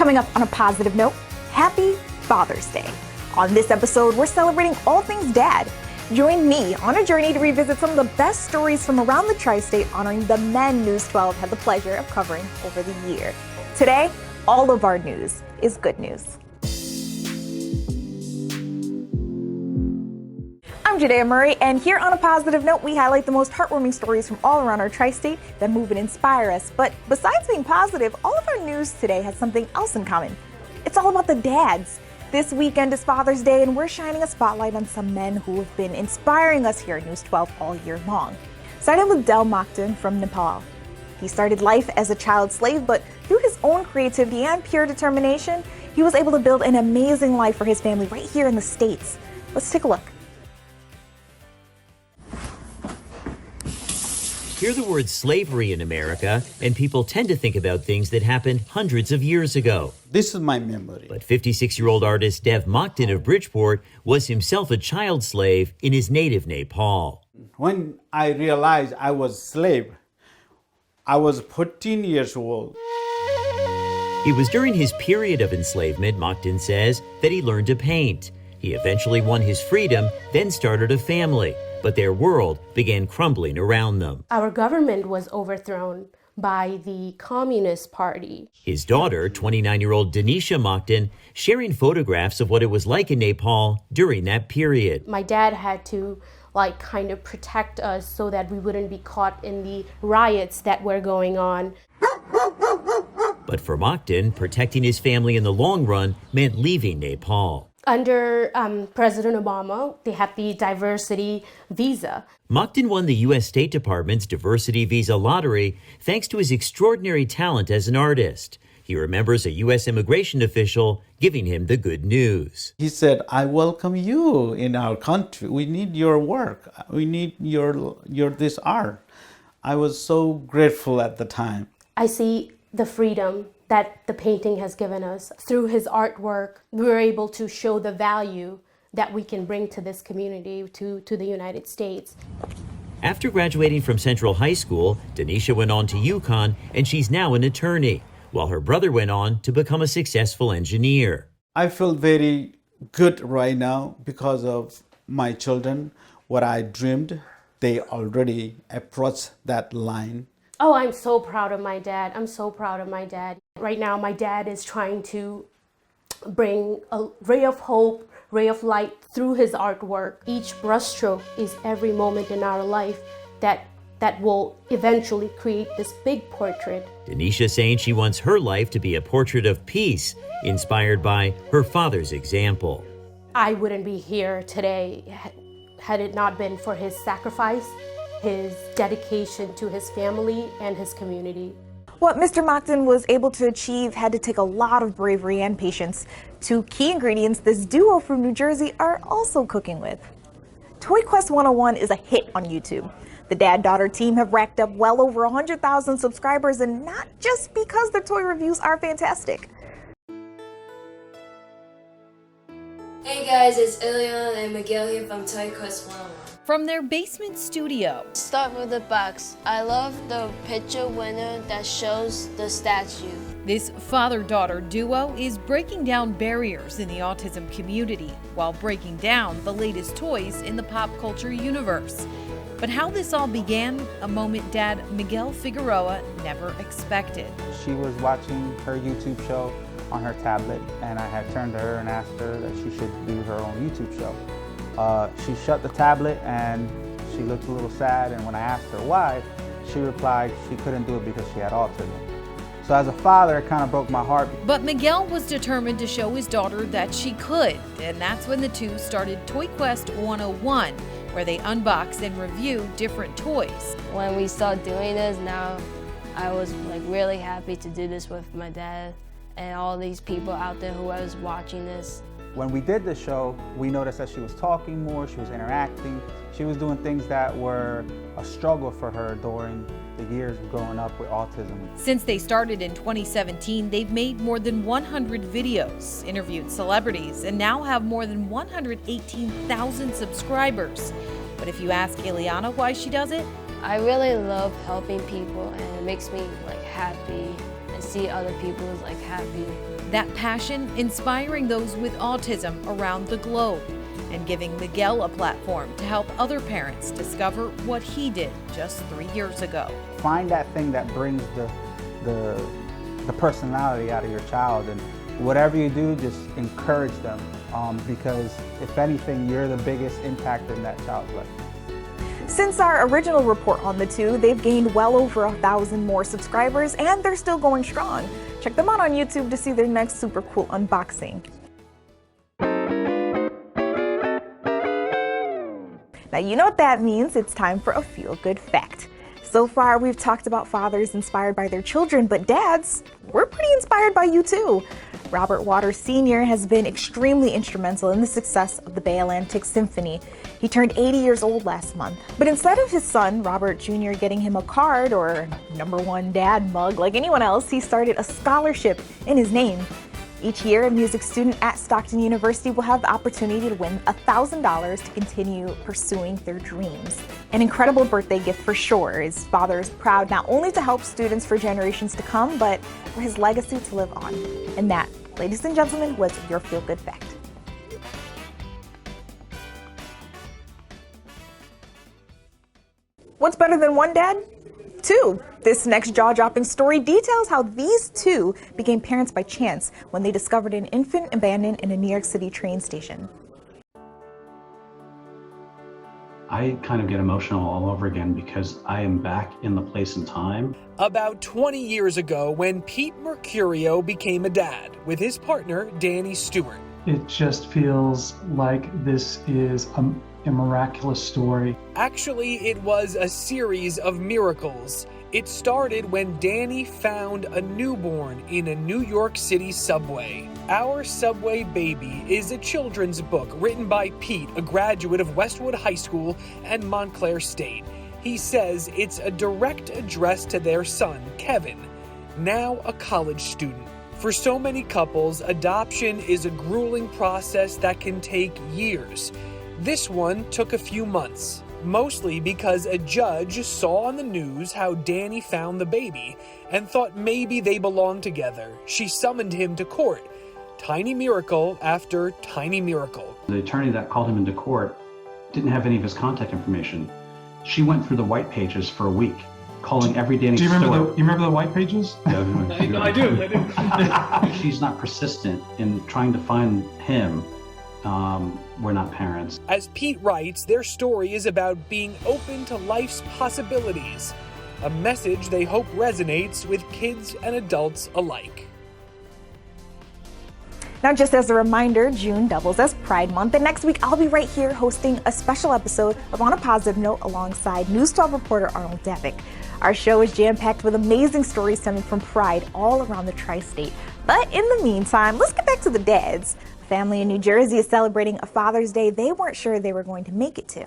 Coming up on a positive note, happy Father's Day. On this episode, we're celebrating all things dad. Join me on a journey to revisit some of the best stories from around the tri-state honoring the men News 12 had the pleasure of covering over the year. Today, all of our news is good news. I'm Jadea Murray, and here on a positive note, we highlight the most heartwarming stories from all around our tri-state that move and inspire us. But besides being positive, all of our news today has something else in common. It's all about the dads. This weekend is Father's Day, and we're shining a spotlight on some men who have been inspiring us here at News 12 all year long. Starting with Del Mokhtan from Nepal. He started life as a child slave, but through his own creativity and pure determination, he was able to build an amazing life for his family right here in the States. Let's take a look. Hear the word slavery in America, and people tend to think about things that happened hundreds of years ago. This is my memory. But 56-year-old artist Dev Mokhtan of Bridgeport was himself a child slave in his native Nepal. When I realized I was slave, I was 14 years old. It was during his period of enslavement, Mokhtan says, that he learned to paint. He eventually won his freedom, then started a family. But their world began crumbling around them. Our government was overthrown by the Communist Party. His daughter, 29-year-old Danisha Mokhtan, sharing photographs of what it was like in Nepal during that period. My dad had to kind of protect us so that we wouldn't be caught in the riots that were going on. But for Mokhtan, protecting his family in the long run meant leaving Nepal. Under President Obama, they had the diversity visa. Mokhtan won the U.S. State Department's diversity visa lottery thanks to his extraordinary talent as an artist. He remembers a U.S. immigration official giving him the good news. He said, "I welcome you in our country. We need your work. We need your this art." I was so grateful at the time. I see the freedom that the painting has given us. Through his artwork, we were able to show the value that we can bring to this community, to the United States. After graduating from Central High School, Danisha went on to UConn, and she's now an attorney, while her brother went on to become a successful engineer. I feel very good right now because of my children. What I dreamed, they already approached that line. Oh, I'm so proud of my dad. I'm so proud of my dad. Right now, my dad is trying to bring a ray of hope, ray of light through his artwork. Each brushstroke is every moment in our life that will eventually create this big portrait. Danisha saying she wants her life to be a portrait of peace, inspired by her father's example. I wouldn't be here today had it not been for his sacrifice, his dedication to his family and his community. What Mr. Mokhtan was able to achieve had to take a lot of bravery and patience. Two key ingredients this duo from New Jersey are also cooking with. Toy Quest 101 is a hit on YouTube. The dad-daughter team have racked up well over 100,000 subscribers, and not just because their toy reviews are fantastic. Hey guys, it's Ileana and Miguel here from Toy Quest 101. From their basement studio. Start with the box. I love the picture winner that shows the statue. This father-daughter duo is breaking down barriers in the autism community while breaking down the latest toys in the pop culture universe. But how this all began, a moment Dad Miguel Figueroa never expected. She was watching her YouTube show on her tablet, and I had turned to her and asked her that she should do her own YouTube show. She shut the tablet and she looked a little sad, and when I asked her why, she replied she couldn't do it because she had autism. So as a father, it kind of broke my heart. But Miguel was determined to show his daughter that she could, and that's when the two started Toy Quest 101, where they unbox and review different toys. When we started doing this, now I was really happy to do this with my dad and all these people out there who was watching this. When we did the show, we noticed that she was talking more, she was interacting, she was doing things that were a struggle for her during the years of growing up with autism. Since they started in 2017, they've made more than 100 videos, interviewed celebrities, and now have more than 118,000 subscribers. But if you ask Ileana why she does it, I really love helping people, and it makes me happy and see other people's like happy. That passion inspiring those with autism around the globe and giving Miguel a platform to help other parents discover what he did just 3 years ago. Find that thing that brings the personality out of your child, and whatever you do, just encourage them, because if anything, you're the biggest impact in that child's life. Since our original report on the two, they've gained well over 1,000 more subscribers, and they're still going strong. Check them out on YouTube to see their next super cool unboxing. Now you know what that means. It's time for a feel-good fact. So far, we've talked about fathers inspired by their children, but dads, we're pretty inspired by you too. Robert Waters Sr. has been extremely instrumental in the success of the Bay Atlantic Symphony. He turned 80 years old last month. But instead of his son, Robert Jr., getting him a card or #1 dad mug like anyone else, he started a scholarship in his name. Each year, a music student at Stockton University will have the opportunity to win $1,000 to continue pursuing their dreams. An incredible birthday gift for sure. His father is proud not only to help students for generations to come, but for his legacy to live on. And that, ladies and gentlemen, was your feel-good fact. What's better than one dad? Two. This next jaw-dropping story details how these two became parents by chance when they discovered an infant abandoned in a New York City train station. I kind of get emotional all over again because I am back in the place and time. About 20 years ago, when Pete Mercurio became a dad with his partner, Danny Stewart. It just feels like this is a miraculous story. Actually, it was a series of miracles. It started when Danny found a newborn in a New York City subway. Our Subway Baby is a children's book written by Pete, a graduate of Westwood High School and Montclair State. He says it's a direct address to their son, Kevin, now a college student. For so many couples, adoption is a grueling process that can take years. This one took a few months, mostly because a judge saw on the news how Danny found the baby and thought maybe they belonged together. She summoned him to court. Tiny miracle after tiny miracle. The attorney that called him into court didn't have any of his contact information. She went through the white pages for a week, calling every Danny Stewart. You remember the white pages? I do. She's not persistent in trying to find him. We're not parents. As Pete writes, their story is about being open to life's possibilities, a message they hope resonates with kids and adults alike. Now, just as a reminder, June doubles as Pride Month, and next week I'll be right here hosting a special episode of On a Positive Note alongside News 12 reporter Arnold Davick. Our show is jam-packed with amazing stories stemming from Pride all around the tri-state. But in the meantime, let's get back to the dads. A family in New Jersey is celebrating a Father's Day they weren't sure they were going to make it to.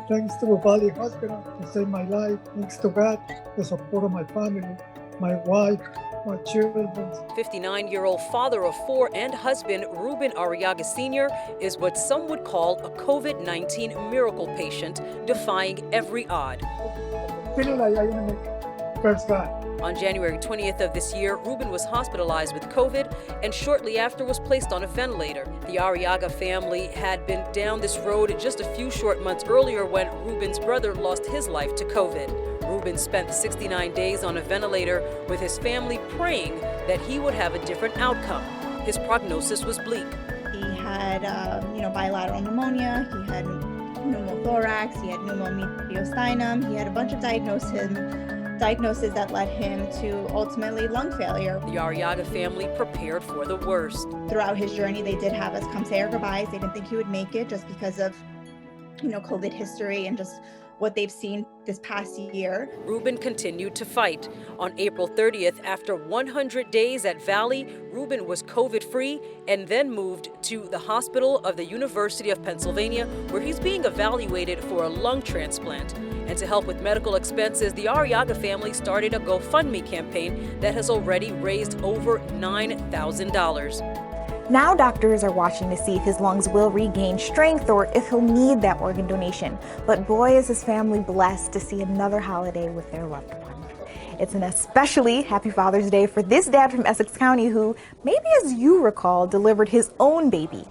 Thanks to the Valley Hospital to save my life. Thanks to God, the support of my family, my wife, my children. 59-year-old father of 4 and husband Ruben Arriaga Sr. is what some would call a COVID-19 miracle patient, defying every odd. Feeling like I'm gonna make first God. On January 20th of this year, Ruben was hospitalized with COVID and shortly after was placed on a ventilator. The Arriaga family had been down this road just a few short months earlier when Ruben's brother lost his life to COVID. Ruben spent 69 days on a ventilator with his family praying that he would have a different outcome. His prognosis was bleak. He had, bilateral pneumonia, he had pneumothorax, he had pneumomediastinum, he had a bunch of diagnoses that led him to ultimately lung failure. The Arriaga family prepared for the worst. Throughout his journey, they did have us come say our goodbyes. They didn't think he would make it just because of, COVID history and just what they've seen this past year. Ruben continued to fight. On April 30th, after 100 days at Valley, Ruben was COVID-free and then moved to the hospital of the University of Pennsylvania, where he's being evaluated for a lung transplant. And to help with medical expenses, the Arriaga family started a GoFundMe campaign that has already raised over $9,000. Now doctors are watching to see if his lungs will regain strength or if he'll need that organ donation. But boy, is his family blessed to see another holiday with their loved one. It's an especially happy Father's Day for this dad from Essex County who, maybe as you recall, delivered his own baby.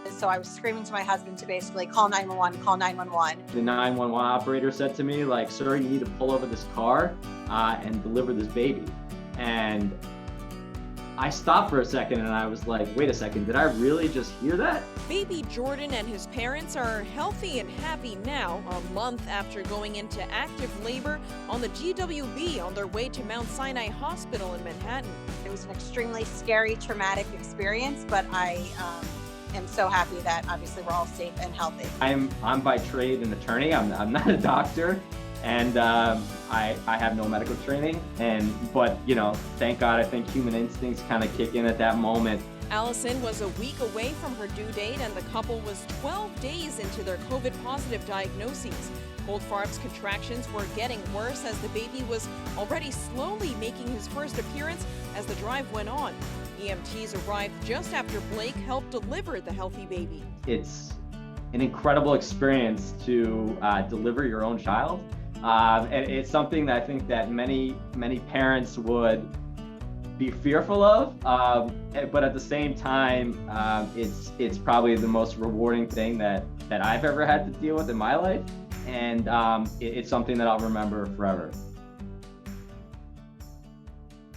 So I was screaming to my husband to basically call 911, call 911. The 911 operator said to me, like, sir, you need to pull over this car and deliver this baby. And I stopped for a second and I was like, wait a second, did I really just hear that? Baby Jordan and his parents are healthy and happy now, a month after going into active labor on the GWB on their way to Mount Sinai Hospital in Manhattan. It was an extremely scary, traumatic experience, but I am so happy that obviously we're all safe and healthy. I'm by trade an attorney. I'm not a doctor, and I have no medical training. But you know, thank God, I think human instincts kind of kick in at that moment. Allison was a week away from her due date, and the couple was 12 days into their COVID-positive diagnoses. Goldfarb's contractions were getting worse as the baby was already slowly making his first appearance as the drive went on. EMTs arrived just after Blake helped deliver the healthy baby. It's an incredible experience to deliver your own child. And it's something that I think that many parents would be fearful of, but at the same time, it's probably the most rewarding thing that I've ever had to deal with in my life, and it's something that I'll remember forever.